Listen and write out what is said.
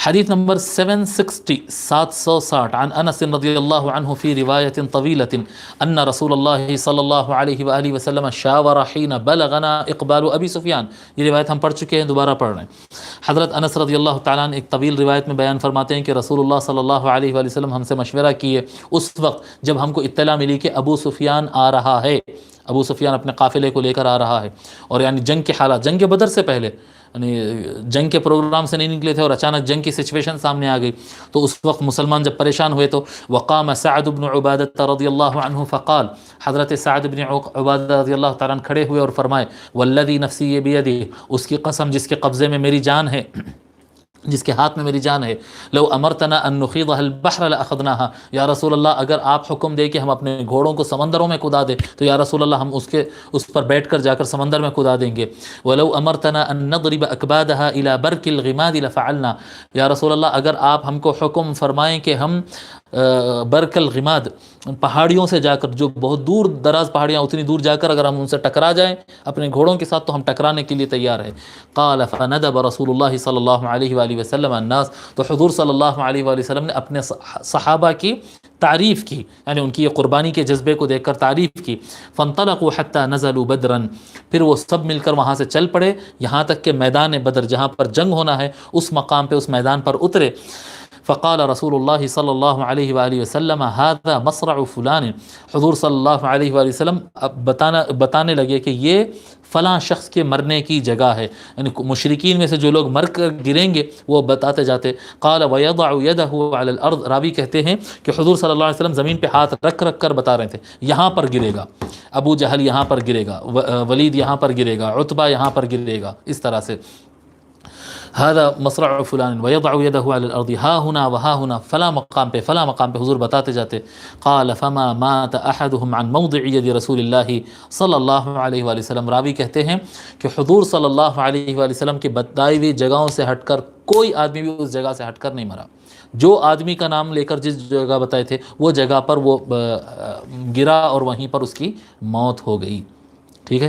حديث نمبر 760 760 عن أنس رضي الله عنه في رواية طويلة أن رسول الله صلى الله عليه وآله وسلم شاور حين بلغنا إقبال أبي سفيان. یہ روایت ہم پڑھ چکے ہیں، دوبارہ پڑھ رہے ہیں. حضرت انس رضی اللہ تعالیٰ عنہ ایک طویل روایت میں بیان فرماتے ہیں کہ رسول اللہ صلی اللہ علیہ وآلہ وسلم ہم سے مشورہ کیے اس وقت جب ہم کو اطلاع ملی کہ ابو سفیان آ رہا ہے. ابو سفیان اپنے قافلے کو لے کر آ رہا ہے، اور یعنی جنگ کے حالات، جنگ بدر سے پہلے، یعنی جنگ کے پروگرام سے نہیں نکلے تھے اور اچانک جنگ کی سچویشن سامنے آ گئی. تو اس وقت مسلمان جب پریشان ہوئے تو وقام سعد بن عبادہ رضی اللہ عنہ فقال، حضرت سعد بن عبادہ رضی اللہ تعالیٰ عنہ کھڑے ہوئے اور فرمائے والذی نفسی بیدہ، اس کی قسم جس کے قبضے میں میری جان ہے، جس کے ہاتھ میں میری جان ہے، لو امرتنا ان نخیضها البحر لاخذناها، یا رسول اللہ اگر آپ حکم دے کہ ہم اپنے گھوڑوں کو سمندروں میں کدا دیں تو یا رسول اللہ ہم اس پر بیٹھ کر جا کر سمندر میں کدا دیں گے. ولو امرتنا ان نضرب اکبادها الى برك الغماد لفعلنا، یا رسول اللہ اگر آپ ہم کو حکم فرمائیں کہ ہم برک الغماد، پہاڑیوں سے جا کر، جو بہت دور دراز پہاڑیاں، اتنی دور جا کر اگر ہم ان سے ٹکرا جائیں اپنے گھوڑوں کے ساتھ تو ہم ٹکرانے کے لیے تیار ہیں. قال فندب رسول اللہ صلی اللہ علیہ وآلہ وسلم الناس، تو حضور صلی اللہ علیہ وآلہ وسلم نے اپنے صحابہ کی تعریف کی، یعنی ان کی یہ قربانی کے جذبے کو دیکھ کر تعریف کی. فانطلقوا حتى نزلوا بدرا، پھر وہ سب مل کر وہاں سے چل پڑے یہاں تک کہ میدان بدر جہاں پر جنگ ہونا ہے اس مقام پہ، اس میدان پر اترے. فقال رسول اللہ صلی اللہ علیہ وآلہ وسلم هذا مصرع فلان، حضور صلی اللہ علیہ وآلہ وسلم بتانے لگے کہ یہ فلاں شخص کے مرنے کی جگہ ہے، یعنی مشرکین میں سے جو لوگ مر کر گریں گے وہ بتاتے جاتے. قال ويضع يده على الارض، راوی کہتے ہیں کہ حضور صلی اللہ علیہ وسلم زمین پہ ہاتھ رکھ رکھ کر بتا رہے تھے یہاں پر گرے گا ابو جہل، یہاں پر گرے گا ولید، یہاں پر گرے گا عتبہ، یہاں پر گرے گا، اس طرح سے. هذا مصرع فلان ويضع يده على الارض ها هنا وها هنا، فلا مقام پہ فلا مقام پہ حضور بتاتے جاتے. قال فما مات احدهم عن موضع يد رسول الله صلی اللہ علیہ وآلہ وسلم، راوی کہتے ہیں کہ حضور صلی اللہ علیہ وآلہ وسلم کی بتائی ہوئی جگہوں سے ہٹ کر کوئی آدمی بھی اس جگہ سے ہٹ کر نہیں مرا. جو آدمی کا نام لے کر جس جگہ بتائے تھے وہ جگہ پر وہ گرا اور وہیں پر اس کی موت ہو گئی. ٹھیک ہے.